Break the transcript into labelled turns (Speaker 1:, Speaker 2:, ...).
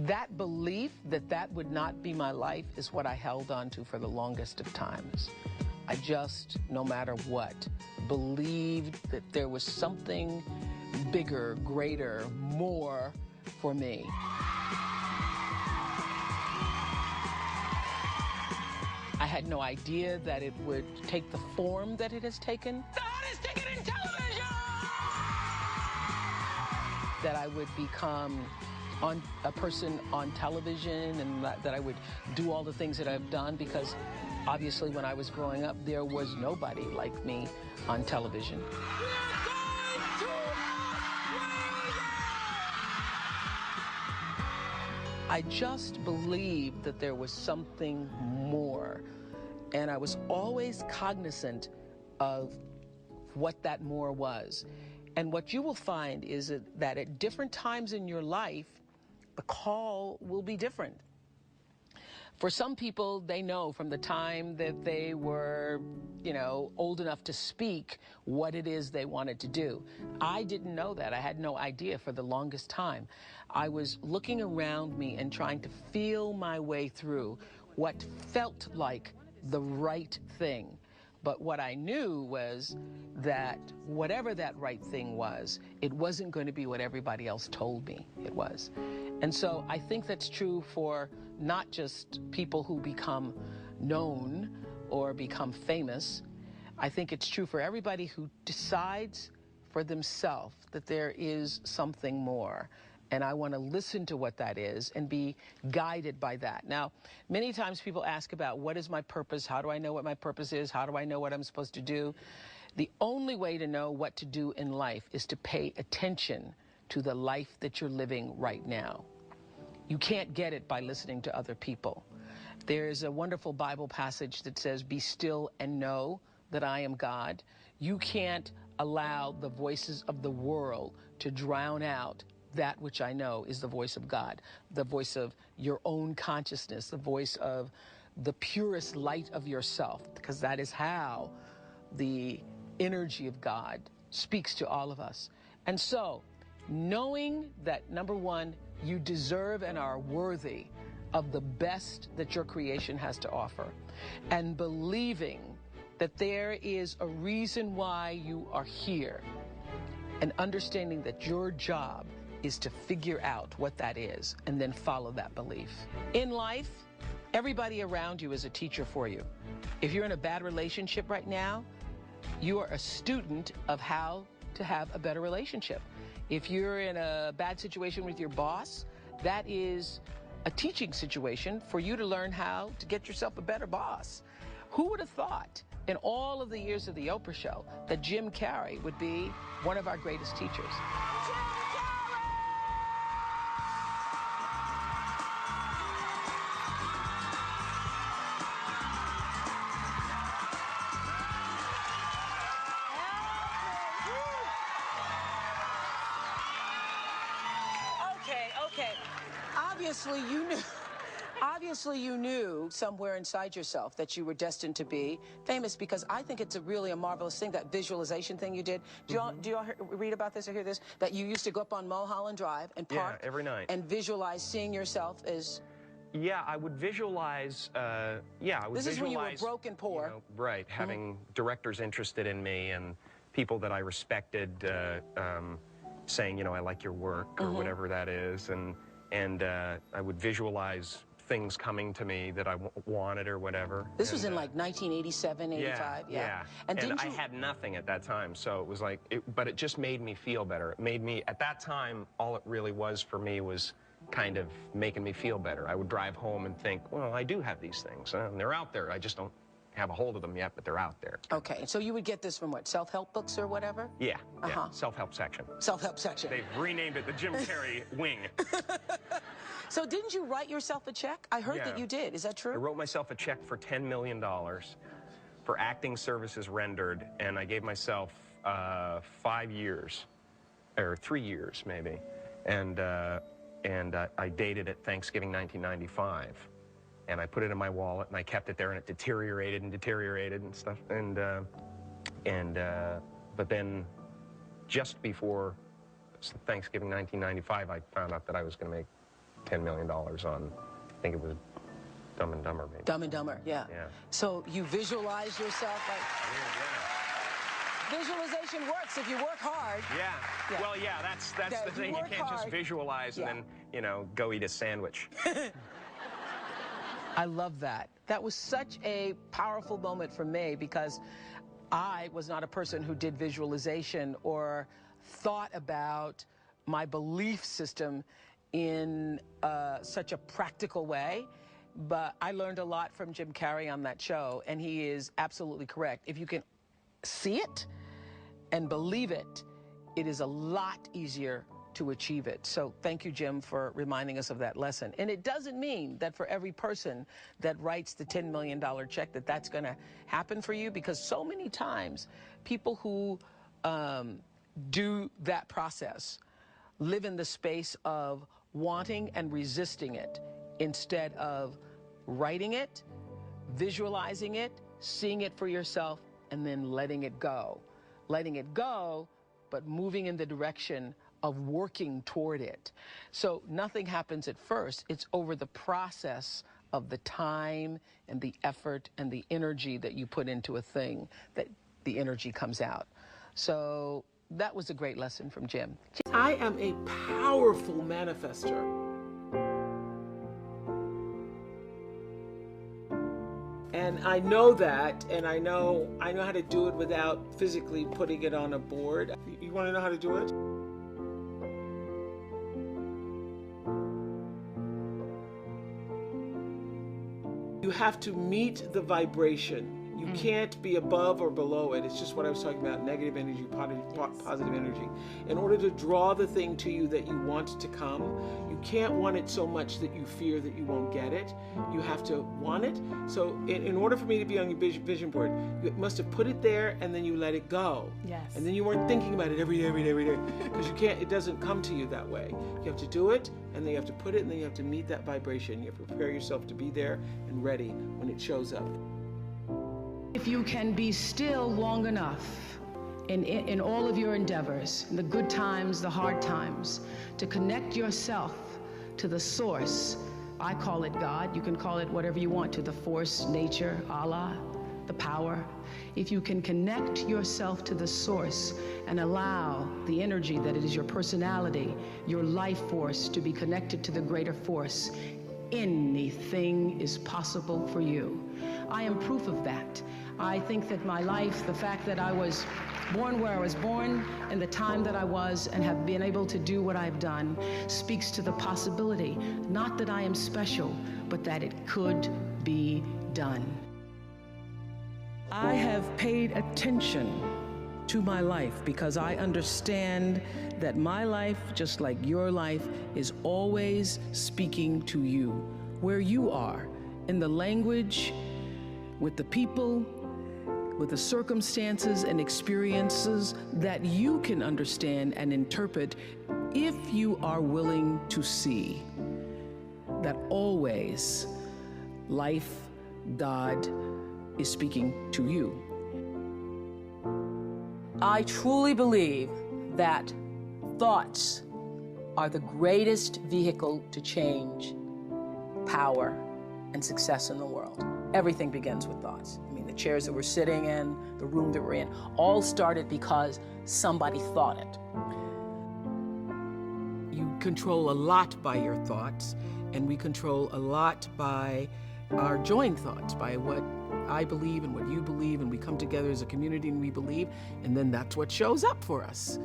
Speaker 1: That belief that that would not be my life is what I held on to for the longest of times. I just, no matter what, believed that there was something bigger, greater, more for me. I had no idea that it would take the form that it has taken. The hottest ticket in television! That I would become a person on television, and that I would do all the things that I've done, because obviously when I was growing up, there was nobody like me on television. I just believed that there was something more, and I was always cognizant of what that more was. And what you will find is that at different times in your life, the call will be different. For some people, they know from the time that they were, old enough to speak what it is they wanted to do. I didn't know that. I had no idea for the longest time. I was looking around me and trying to feel my way through what felt like the right thing. But what I knew was that whatever that right thing was, it wasn't going to be what everybody else told me it was. And so I think that's true for not just people who become known or become famous. I think it's true for everybody who decides for themselves that there is something more. And I want to listen to what that is and be guided by that. Now, many times people ask about, what is my purpose? How do I know what my purpose is? How do I know what I'm supposed to do? The only way to know what to do in life is to pay attention to the life that you're living right now. You can't get it by listening to other people. There's a wonderful Bible passage that says, "Be still and know that I am God." You can't allow the voices of the world to drown out that which I know is the voice of God, the voice of your own consciousness, the voice of the purest light of yourself, because that is how the energy of God speaks to all of us. And so, knowing that, number one, you deserve and are worthy of the best that your creation has to offer, and believing that there is a reason why you are here, and understanding that your job is to figure out what that is and then follow that belief. In life, everybody around you is a teacher for you. If you're in a bad relationship right now, you are a student of how to have a better relationship. If you're in a bad situation with your boss, that is a teaching situation for you to learn how to get yourself a better boss. Who would have thought in all of the years of the Oprah Show that Jim Carrey would be one of our greatest teachers? Okay. Obviously you knew somewhere inside yourself that you were destined to be famous, because I think it's really a marvelous thing, that visualization thing you did. Do y'all read about this or hear this? That you used to go up on Mulholland Drive and park
Speaker 2: every night
Speaker 1: and visualize seeing yourself as...
Speaker 2: Yeah, I would visualize,
Speaker 1: This is when you were broke and poor.
Speaker 2: Right, having directors interested in me and people that I respected saying, I like your work, or whatever that is, and I would visualize things coming to me that I wanted or whatever.
Speaker 1: This was in like 1987, 85?
Speaker 2: Yeah. And I had nothing at that time, so it was like, but it just made me feel better. It made me, at that time, all it really was for me was kind of making me feel better. I would drive home and think, well, I do have these things, and they're out there. I just don't have a hold of them yet, but they're out there.
Speaker 1: Okay, so you would get this from what, self-help books or whatever?
Speaker 2: Yeah, self-help section.
Speaker 1: Self-help section.
Speaker 2: They've renamed it the Jim Carrey wing.
Speaker 1: So didn't you write yourself a check? I heard that you did. Is that true?
Speaker 2: I wrote myself a check for $10 million for acting services rendered, and I gave myself 5 years, or 3 years maybe, and I dated it Thanksgiving 1995. And I put it in my wallet, and I kept it there, and it deteriorated and stuff. But then, just before Thanksgiving 1995, I found out that I was going to make $10 million on, I think it was Dumb and Dumber, maybe.
Speaker 1: Dumb and Dumber, yeah.
Speaker 2: Yeah.
Speaker 1: So you visualize yourself like...
Speaker 2: Yeah.
Speaker 1: Visualization works if you work hard.
Speaker 2: Yeah.
Speaker 1: Yeah.
Speaker 2: Well, yeah, that's the thing. You can't just visualize and then, you know, go eat a sandwich.
Speaker 1: I love that. That was such a powerful moment for me because I was not a person who did visualization or thought about my belief system in such a practical way. But I learned a lot from Jim Carrey on that show, and he is absolutely correct. If you can see it and believe it, it is a lot easier to achieve it. So thank you, Jim, for reminding us of that lesson. And it doesn't mean that for every person that writes the $10 million check that that's going to happen for you, because so many times people who do that process live in the space of wanting and resisting it instead of writing it, visualizing it, seeing it for yourself, and then letting it go. Letting it go, but moving in the direction of working toward it. So nothing happens at first. It's over the process of the time and the effort and the energy that you put into a thing that the energy comes out. So that was a great lesson from Jim. I am a powerful manifester. And I know that, and I know how to do it without physically putting it on a board. You want to know how to do it? You have to meet the vibration. You can't be above or below it. It's just what I was talking about, negative energy, positive energy. In order to draw the thing to you that you want to come, you can't want it so much that you fear that you won't get it. You have to want it. So in order for me to be on your vision board, you must have put it there and then you let it go.
Speaker 3: Yes.
Speaker 1: And then you weren't thinking about it every day. Because you can't, it doesn't come to you that way. You have to do it, and then you have to put it, and then you have to meet that vibration. You have to prepare yourself to be there and ready when it shows up.
Speaker 3: If you can be still long enough in all of your endeavors, in the good times, the hard times, to connect yourself to the source. I call it God. You can call it whatever you want to, the force, nature, Allah, the power. If you can connect yourself to the source and allow the energy that it is your personality, your life force, to be connected to the greater force, anything is possible for you. I am proof of that. I think that my life, the fact that I was born where I was born and the time that I was and have been able to do what I've done, speaks to the possibility, not that I am special, but that it could be done. I have paid attention to my life because I understand that my life, just like your life, is always speaking to you, where you are, in the language, with the people, with the circumstances and experiences that you can understand and interpret if you are willing to see that always life, God, is speaking to you. I truly believe that thoughts are the greatest vehicle to change, power, and success in the world. Everything begins with thoughts. I mean, the chairs that we're sitting in, the room that we're in, all started because somebody thought it. You control a lot by your thoughts, and we control a lot by our joined thoughts, by what I believe and what you believe, and we come together as a community and we believe, and then that's what shows up for us.